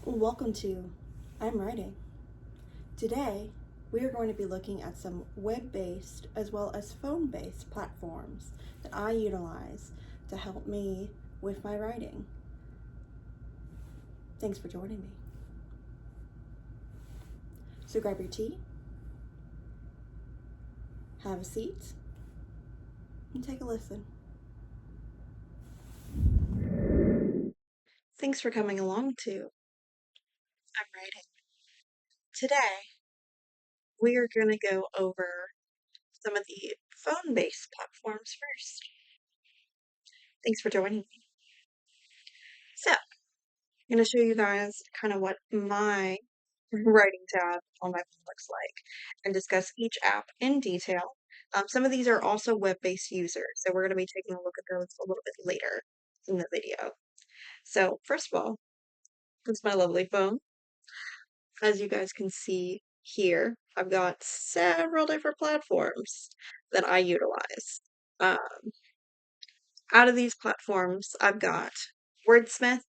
Welcome to I'm Writing. Today, we are going to be looking at some web based as well as phone based platforms that I utilize to help me with my writing. Thanks for joining me. So, grab your tea, have a seat, and take a listen. Thanks for coming along to I'm Writing. Today, we are going to go over some of the phone based platforms first. Thanks for joining me. So, I'm going to show you guys kind of what my writing tab on my phone looks like and discuss each app in detail. Some of these are also web-based users, so we're going to be taking a look at those a little bit later in the video. So first of all, this is my lovely phone. As you guys can see here, I've got several different platforms that I utilize. Um, Out of these platforms, I've got Wordsmith,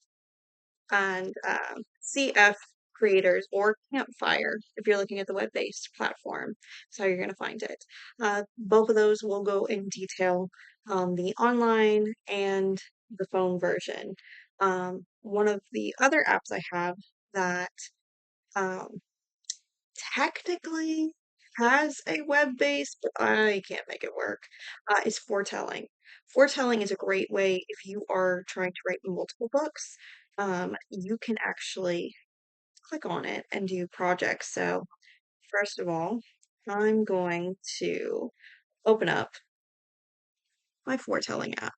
and CF Creators or Campfire, if you're looking at the web-based platform. That's how you're going to find it. Both of those will go in detail on the online and the phone version. One of the other apps I have that um, technically has a web base, but I can't make it work, is foretelling. Foretelling is a great way if you are trying to write multiple books. You can actually click on it and do projects. So, first of all, I'm going to open up my foretelling app.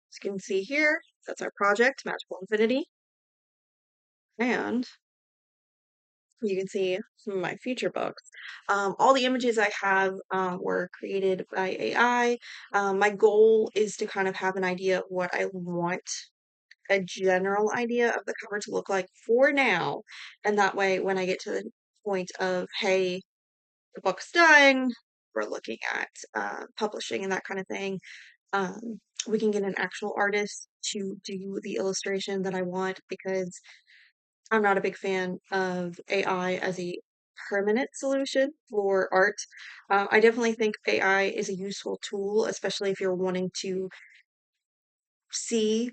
As you can see here, that's our project, Magical Infinity. And you can see some of my future books. All the images I have were created by AI. My goal is to kind of have an idea of what I want a general idea of the cover to look like for now. And that way, when I get to the point of, hey, the book's done, we're looking at publishing and that kind of thing, we can get an actual artist to do the illustration that I want because I'm not a big fan of AI as a permanent solution for art. I definitely think AI is a useful tool, especially if you're wanting to see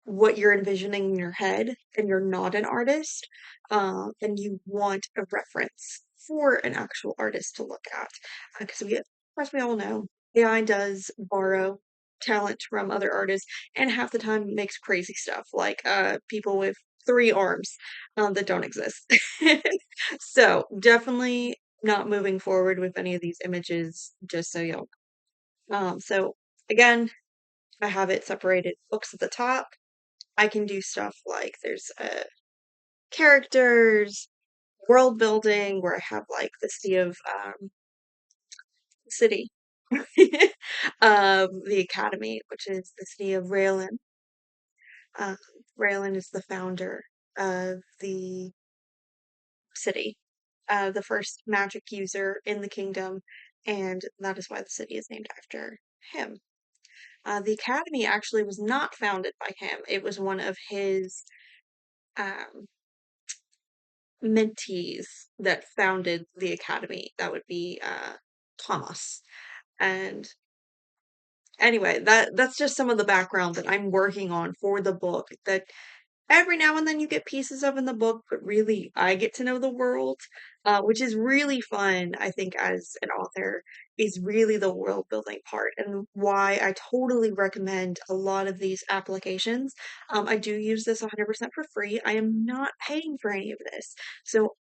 what you're envisioning in your head and you're not an artist, and you want a reference for an actual artist to look at. Because of course, we all know AI does borrow talent from other artists and half the time makes crazy stuff like people with three arms that don't exist. So definitely not moving forward with any of these images, just so you know. So again, I have it separated books at the top. I can do stuff like there's characters, world building, where I have like the city, the academy, which is the city of Raylan. Um, Raylan is the founder of the city, the first magic user in the kingdom, and that is why the city is named after him. The academy actually was not founded by him. It was one of his um, mentees that founded the academy. That would be Thomas. And anyway, that's just some of the background that I'm working on for the book that every now and then you get pieces of in the book, but really I get to know the world, which is really fun, I think, as an author, is really the world building part and why I totally recommend a lot of these applications. I do use this 100% for free. I am not paying for any of this. So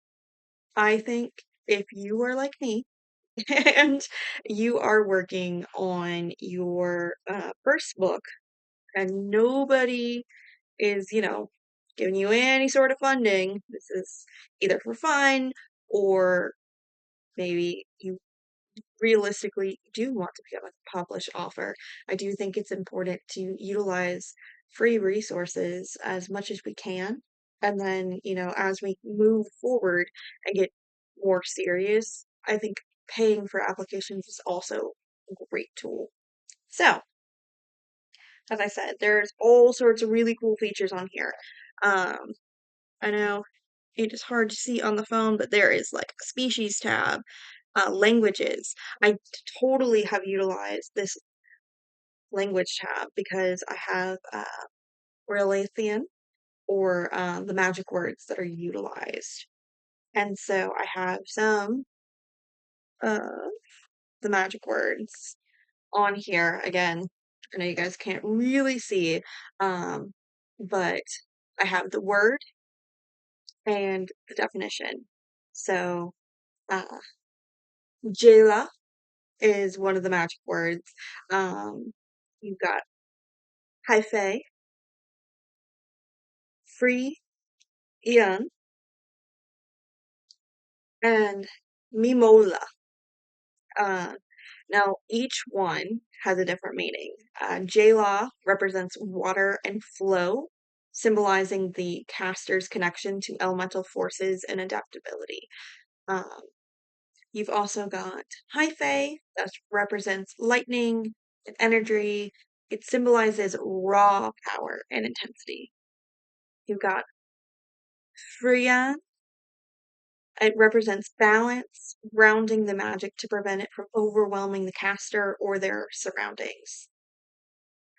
I think if you are like me and you are working on your first book and nobody is, giving you any sort of funding, this is either for fun or maybe you realistically do want to become a published author. I do think it's important to utilize free resources as much as we can. And then, as we move forward and get more serious, I think paying for applications is also a great tool. So, as I said, there's all sorts of really cool features on here. Um, I know it is hard to see on the phone, but there is like a species tab, languages. I totally have utilized this language tab because I have Relathian or the magic words that are utilized. And so I have some of the magic words on here. Again, I know you guys can't really see, um, but I have the word and the definition. So, uh, Jayla is one of the magic words. You've got hyphae, free, Ian, and Mimola. Uh, Now, each one has a different meaning. Jala represents water and flow, symbolizing the caster's connection to elemental forces and adaptability. Um, you've also got Hyphae, that represents lightning and energy. It symbolizes raw power and intensity. You've got Freya. It represents balance, grounding the magic to prevent it from overwhelming the caster or their surroundings.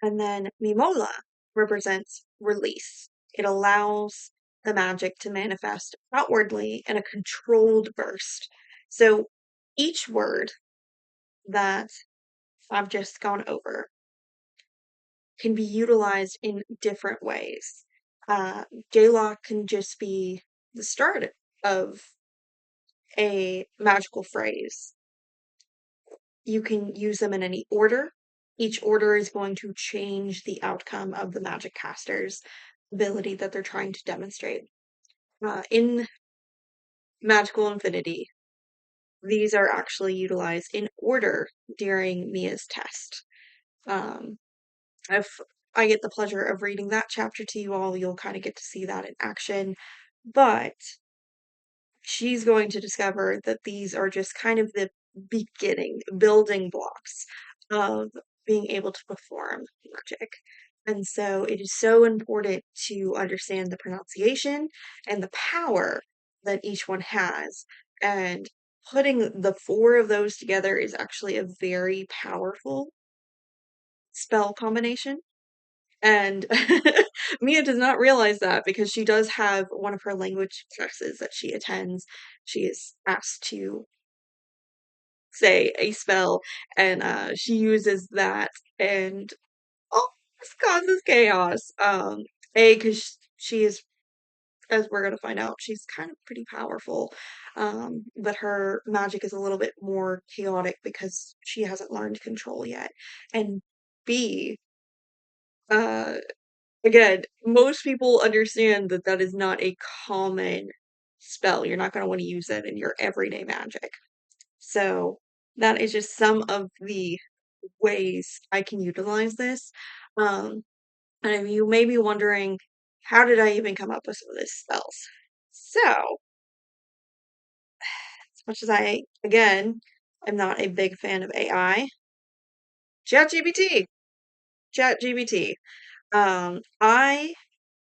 And then Mimola represents release. It allows the magic to manifest outwardly in a controlled burst. So each word that I've just gone over can be utilized in different ways. Jaylock can just be the start of a magical phrase. You can use them in any order. Each order is going to change the outcome of the magic caster's ability that they're trying to demonstrate. In Magical Infinity, these are actually utilized in order during Mia's test. Um, if I get the pleasure of reading that chapter to you all, you'll kind of get to see that in action. But she's going to discover that these are just kind of the beginning, building blocks of being able to perform magic. And so it is so important to understand the pronunciation and the power that each one has. And putting the four of those together is actually a very powerful spell combination. And Mia does not realize that because she does have one of her language classes that she attends. She is asked to say a spell, and she uses that, and oh, this causes chaos. Because she is, as we're gonna find out, she's kind of pretty powerful. But her magic is a little bit more chaotic because she hasn't learned control yet. And B, uh, again, most people understand that that is not a common spell. You're not going to want to use that in your everyday magic. So that is just some of the ways I can utilize this. Um, and you may be wondering, how did I even come up with some of these spells? So, as much as I, again, am not a big fan of AI, ChatGPT, ChatGPT. I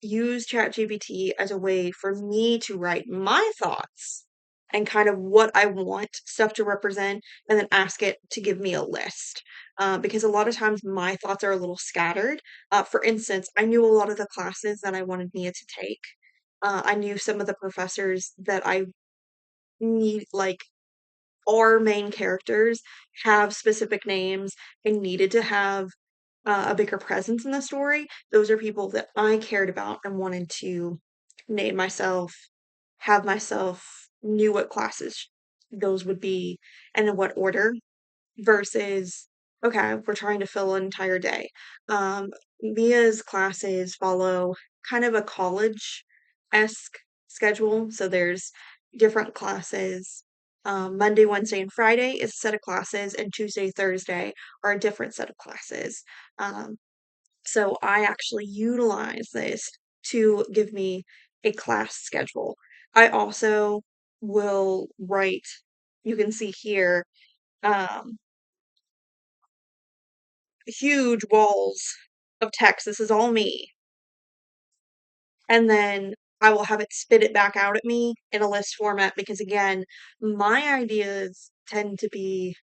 use ChatGPT as a way for me to write my thoughts and kind of what I want stuff to represent, and then ask it to give me a list. Because a lot of times my thoughts are a little scattered. For instance, I knew a lot of the classes that I wanted Mia to take. I knew some of the professors that I need, like, our main characters have specific names and needed to have a bigger presence in the story. Those are people that I cared about and wanted to name myself, have myself, knew what classes those would be and in what order, versus, okay, we're trying to fill an entire day. Mia's classes follow kind of a college-esque schedule. So there's different classes. Monday, Wednesday, and Friday is a set of classes, and Tuesday, Thursday are a different set of classes. Um, so I actually utilize this to give me a class schedule. I also will write, you can see here, um, huge walls of text. This is all me. And then I will have it spit it back out at me in a list format because, again, my ideas tend to be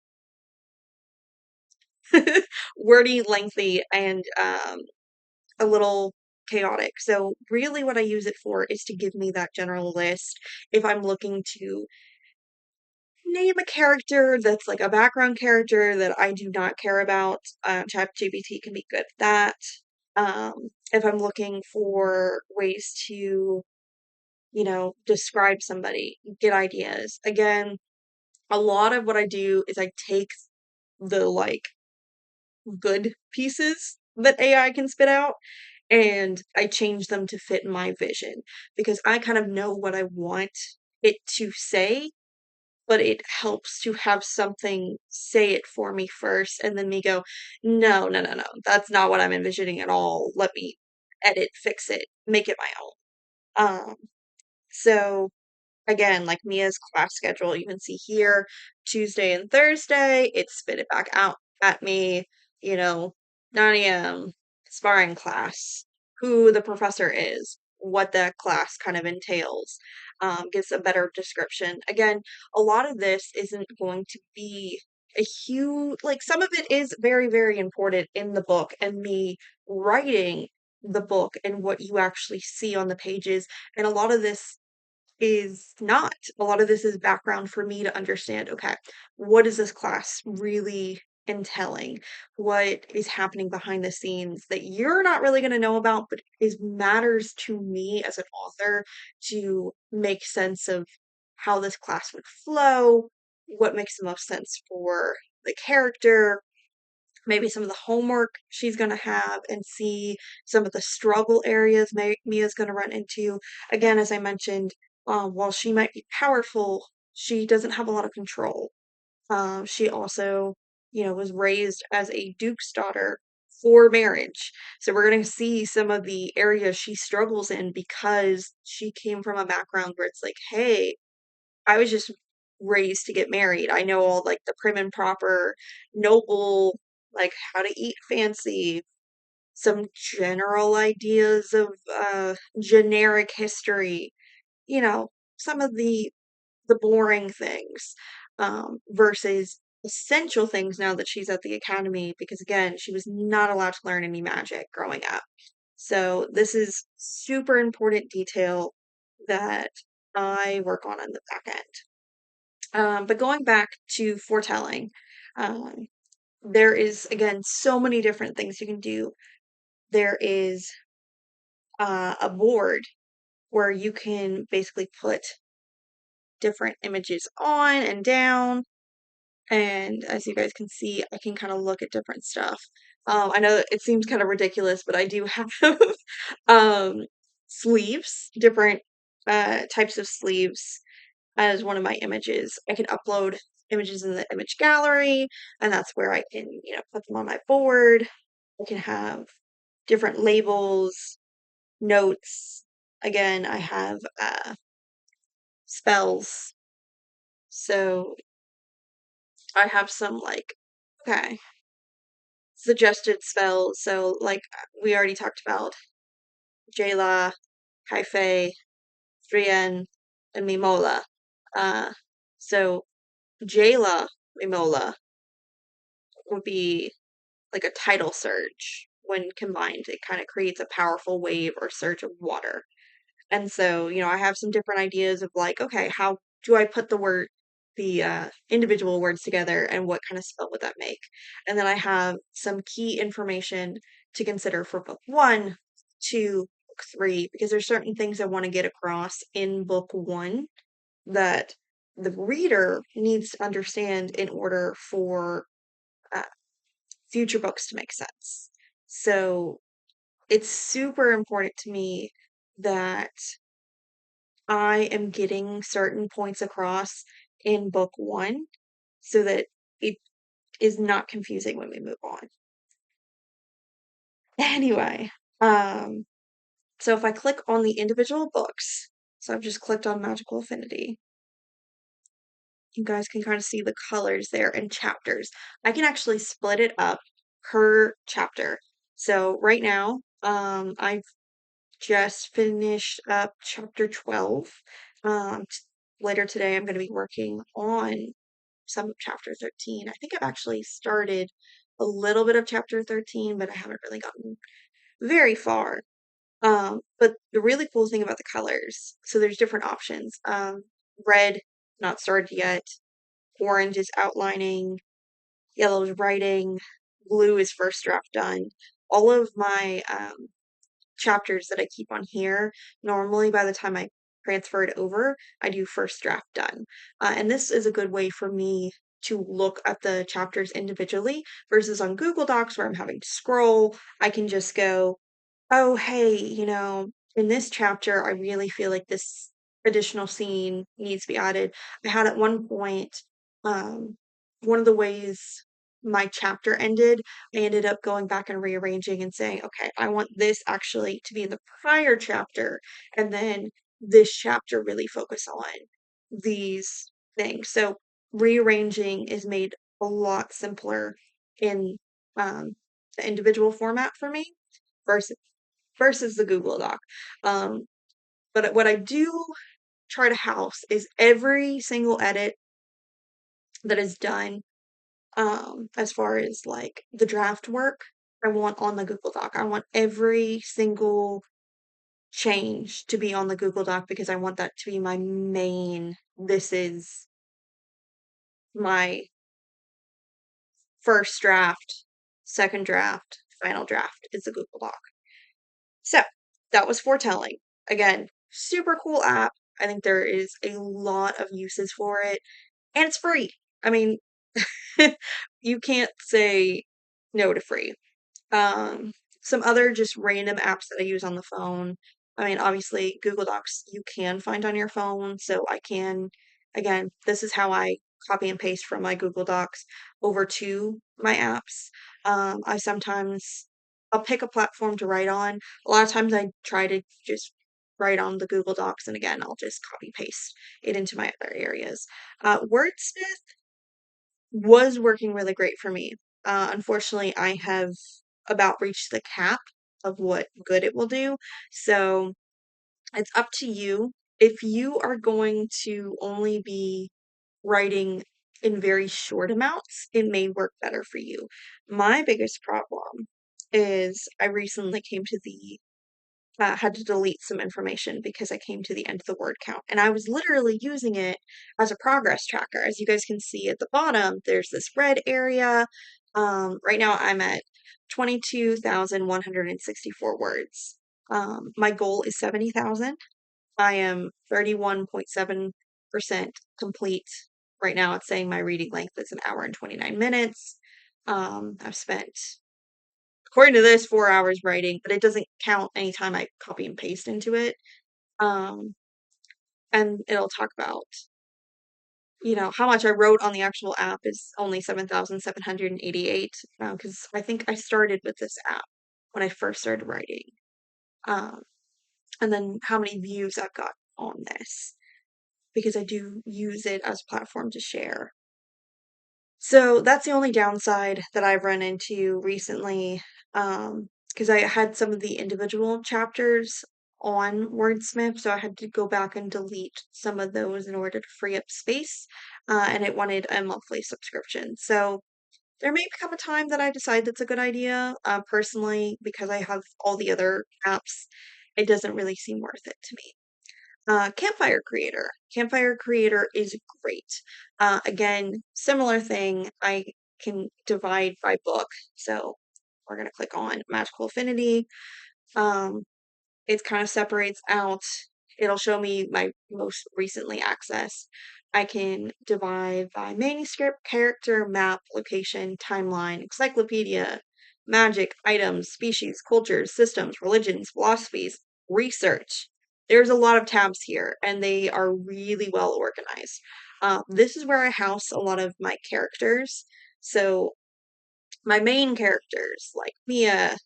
wordy, lengthy, and a little chaotic. So, really, what I use it for is to give me that general list if I'm looking to name a character that's like a background character that I do not care about. ChatGPT can be good at that. If I'm looking for ways to, describe somebody, get ideas. Again, a lot of what I do is I take the like good pieces that AI can spit out and I change them to fit my vision because I kind of know what I want it to say, but it helps to have something say it for me first and then me go, no, no, no, no, that's not what I'm envisioning at all. Let me edit, fix it, make it my own. So again, like Mia's class schedule, you can see here Tuesday and Thursday, it spit it back out at me, you know, 9 a.m. sparring class, who the professor is, what that class kind of entails, gives a better description. Again, a lot of this isn't going to be a huge, like, some of it is very, very important in the book and me writing the book and what you actually see on the pages. And a lot of this is not. A lot of this is background for me to understand, okay, what is this class really entailing? What is happening behind the scenes that you're not really going to know about, but is matters to me as an author to make sense of how this class would flow, what makes the most sense for the character, maybe some of the homework she's going to have and see some of the struggle areas Mia's going to run into. Again, as I mentioned, while she might be powerful, she doesn't have a lot of control. She also, was raised as a duke's daughter for marriage. So we're going to see some of the areas she struggles in because she came from a background where it's like, hey, I was just raised to get married. I know all like the prim and proper, noble, like how to eat fancy, some general ideas of generic history, you know, some of the boring things, versus essential things now that she's at the academy because again, she was not allowed to learn any magic growing up. So this is super important detail that I work on the back end. But going back to foretelling, um, there is again so many different things you can do. There is a board where you can basically put different images on and down. And as you guys can see, I can kind of look at different stuff. I know it seems kind of ridiculous, but I do have um, sleeves, different types of sleeves as one of my images. I can upload images in the image gallery, and that's where I can, put them on my board. I can have different labels, notes. Again, I have spells. So I have some like, okay, suggested spells. So, like, we already talked about Jayla, Kaifei, Thrien, and Mimola. Uh, so, Jayla Mimola would be like a tidal surge. When combined, it kind of creates a powerful wave or surge of water. And so, I have some different ideas of like, okay, how do I put the individual words together and what kind of spell would that make? And then I have some key information to consider for book one to book three, because there's certain things I want to get across in book one that the reader needs to understand in order for uh, future books to make sense. So it's super important to me that I am getting certain points across in book one so that it is not confusing when we move on. Anyway, um, so if I click on the individual books, so I've just clicked on Magical Affinity, you guys can kind of see the colors there and chapters. I can actually split it up per chapter. So right now, I've just finished up chapter 12. Later today, I'm going to be working on some of chapter 13. I think I've actually started a little bit of chapter 13, but I haven't really gotten very far. But the really cool thing about the colors, so there's different options. Red, not started yet. Orange is outlining. Yellow is writing. Blue is first draft done. All of my chapters that I keep on here, normally by the time I transfer it over, I do first draft done. And this is a good way for me to look at the chapters individually versus on Google Docs where I'm having to scroll. I can just go, oh, hey, in this chapter, I really feel like this additional scene needs to be added. I had at one point, um, one of the ways my chapter ended, I ended up going back and rearranging and saying, okay, I want this actually to be in the prior chapter, and then this chapter really focus on these things. So rearranging is made a lot simpler in the individual format for me versus the Google Doc. Um, but what I do try to house is every single edit that is done, as far as like the draft work, I want on the Google Doc. I want every single change to be on the Google Doc because I want that to be my main. This is my first draft, second draft, final draft is the Google Doc. So that was foretelling. Again, super cool app. I think there is a lot of uses for it, and it's free. I mean, you can't say no to free. Um, some other just random apps that I use on the phone. I mean, obviously, Google Docs you can find on your phone, so I can, again, this is how I copy and paste from my Google Docs over to my apps. I'll pick a platform to write on. A lot of times I try to just write on the Google Docs, and again, I'll just copy paste it into my other areas. Wordsmith was working really great for me. Unfortunately, I have about reached the cap of what good it will do. So it's up to you. If you are going to only be writing in very short amounts, it may work better for you. My biggest problem is I recently came to the had to delete some information because I came to the end of the word count. And I was literally using it as a progress tracker. As you guys can see at the bottom, there's this red area. Right now I'm at 22,164 words. My goal is 70,000. I am 31.7% complete. Right now it's saying my reading length is an hour and 29 minutes. I've spent, according to this, 4 hours writing, but it doesn't count anytime I copy and paste into it. Um, and it'll talk about, how much I wrote on the actual app is only 7,788, because I think I started with this app when I first started writing. Um, and then how many views I've got on this, because I do use it as a platform to share. So that's the only downside that I've run into recently. Because I had some of the individual chapters on Wordsmith, so I had to go back and delete some of those in order to free up space, and it wanted a monthly subscription. So there may become a time that I decide that's a good idea. Personally, because I have all the other apps, it doesn't really seem worth it to me. Campfire Creator. Campfire Creator is great. Again, similar thing. I can divide by book. So we're going to click on Magical Affinity. It kind of separates out. It'll show me my most recently accessed. I can divide by manuscript, character, map, location, timeline, encyclopedia, magic, items, species, cultures, systems, religions, philosophies, research. There's a lot of tabs here, and they are really well organized. This is where I house a lot of my characters. So my main characters, like Mia,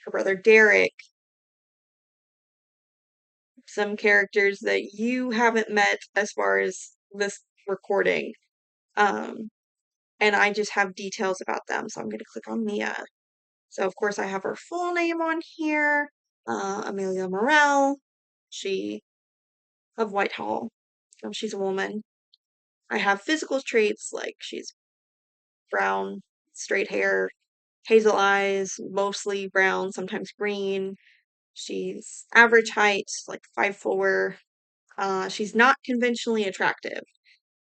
her brother Derek, some characters that you haven't met as far as this recording. Um, and I just have details about them. So I'm going to click on Mia. So, of course, I have her full name on here, Amelia Morell. She of Whitehall. She's a woman. I have physical traits like she's brown, straight hair, hazel eyes, mostly brown, sometimes green. She's average height, like 5'4". She's not conventionally attractive.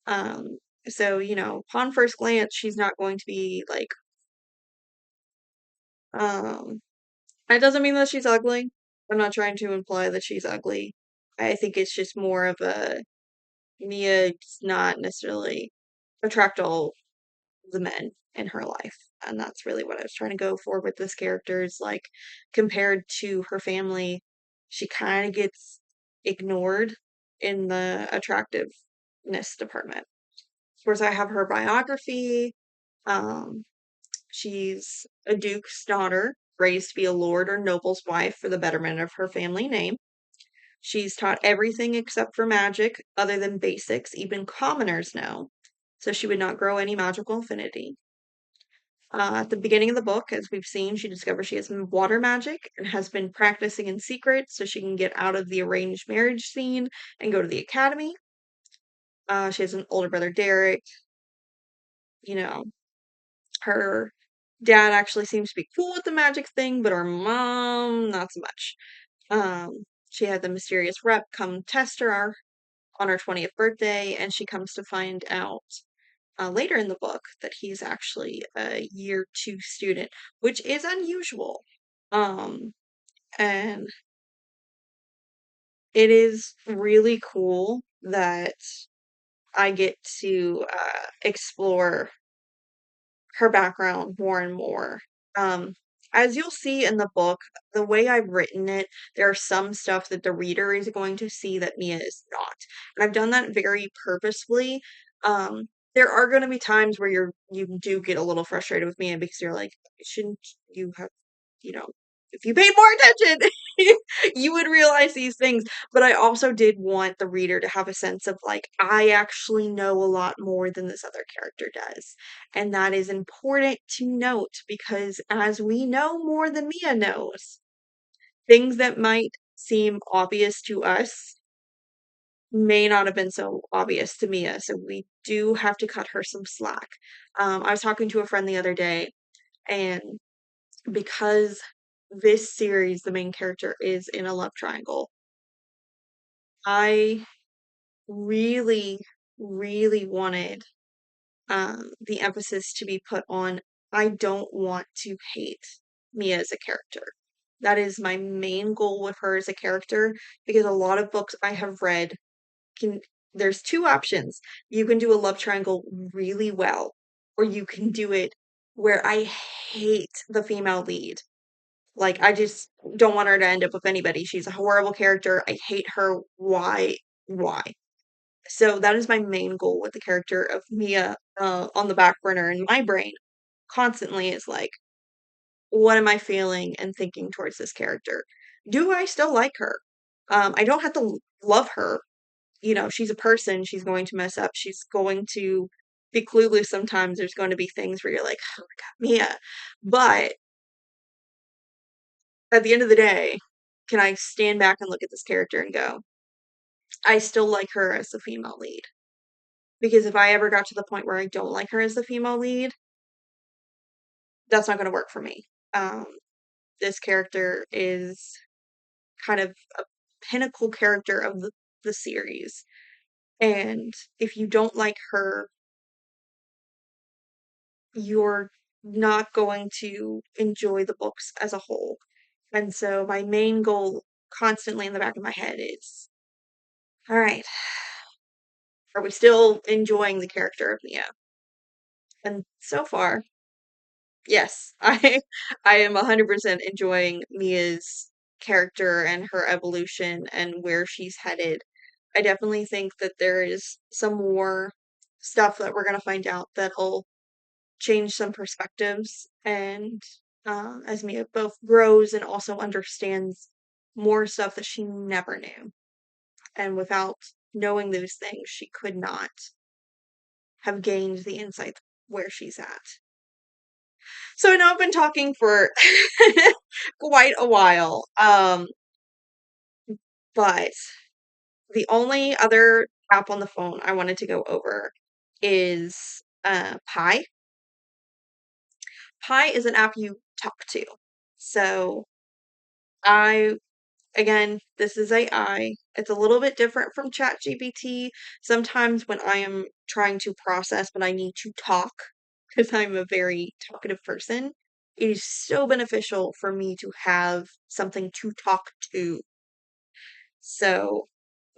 Um, so, upon first glance, she's not going to be like, um, that doesn't mean that she's ugly. I'm not trying to imply that she's ugly. I think it's just more of a Mia does not necessarily attract all the men in her life. And that's really what I was trying to go for with this character is like compared to her family, she kind of gets ignored in the attractiveness department. Of course, I have her biography. Um, she's a duke's daughter, raised to be a lord or noble's wife for the betterment of her family name. She's taught everything except for magic, other than basics, even commoners know. So she would not grow any magical affinity. At the beginning of the book, as we've seen, she discovers she has water magic and has been practicing in secret so she can get out of the arranged marriage scene and go to the academy. She has an older brother, Derek. You know, her dad actually seems to be cool with the magic thing, but her mom, not so much. She had the mysterious rep come test her on her 20th birthday, and she comes to find out later in the book that he's actually a year two student, which is unusual. Um, and it is really cool that I get to explore her background more and more. Um, as you'll see in the book, the way I've written it, there are some stuff that the reader is going to see that Mia is not. And I've done that very purposefully. Um, there are going to be times where you do get a little frustrated with Mia because you're like, shouldn't you have, you know, if you paid more attention, you would realize these things. But I also did want the reader to have a sense of like, I actually know a lot more than this other character does. And that is important to note because as we know more than Mia knows, things that might seem obvious to us may not have been so obvious to Mia. So we do have to cut her some slack. I was talking to a friend the other day, and because this series, the main character is in a love triangle, I really, really wanted the emphasis to be put on I don't want to hate Mia as a character. That is my main goal with her as a character because a lot of books I have read can there's two options. You can do a love triangle really well, or you can do it where I hate the female lead. Like I just don't want her to end up with anybody. She's a horrible character. I hate her. Why? Why? So that is my main goal with the character of Mia on the back burner in my brain constantly is like, what am I feeling and thinking towards this character? Do I still like her? I don't have to love her. She's a person. She's going to mess up. She's going to be clueless sometimes. There's going to be things where you're like, oh my God, Mia. But at the end of the day, can I stand back and look at this character and go, I still like her as the female lead? Because if I ever got to the point where I don't like her as the female lead, that's not going to work for me. Um, this character is kind of a pinnacle character of the series. And if you don't like her, you're not going to enjoy the books as a whole. And so my main goal constantly in the back of my head is all right, are we still enjoying the character of Mia? And so far, yes, I am 100% enjoying Mia's character and her evolution and where she's headed. I definitely think that there is some more stuff that we're going to find out that'll change some perspectives and as Mia both grows and also understands more stuff that she never knew. And without knowing those things, she could not have gained the insight where she's at. So I know I've been talking for quite a while, but the only other app on the phone I wanted to go over is Pi. Pi is an app you talk to. So I again, this is AI. It's a little bit different from ChatGPT. Sometimes when I am trying to process, but I need to talk, because I'm a very talkative person, it is so beneficial for me to have something to talk to. So,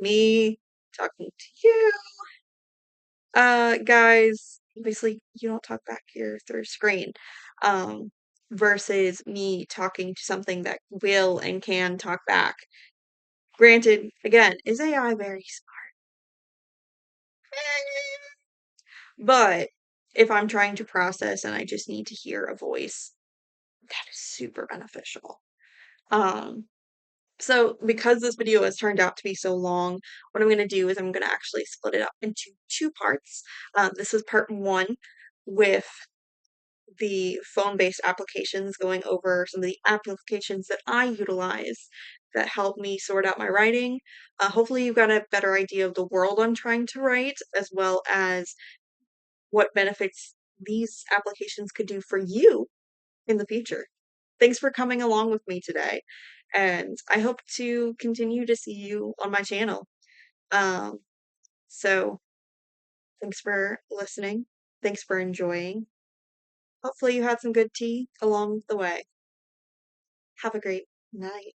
me talking to you, guys, obviously you don't talk back here through screen. Um, versus me talking to something that will and can talk back. Granted, again, is AI very smart? But if I'm trying to process and I just need to hear a voice, that is super beneficial. Um, so because this video has turned out to be so long, what I'm going to do is I'm going to actually split it up into two parts. This is part one with the phone-based applications, going over some of the applications that I utilize that help me sort out my writing. Hopefully, you've got a better idea of the world I'm trying to write, as well as what benefits these applications could do for you in the future. Thanks for coming along with me today, and I hope to continue to see you on my channel. Um, so, thanks for listening. Thanks for enjoying. Hopefully, you had some good tea along the way. Have a great night.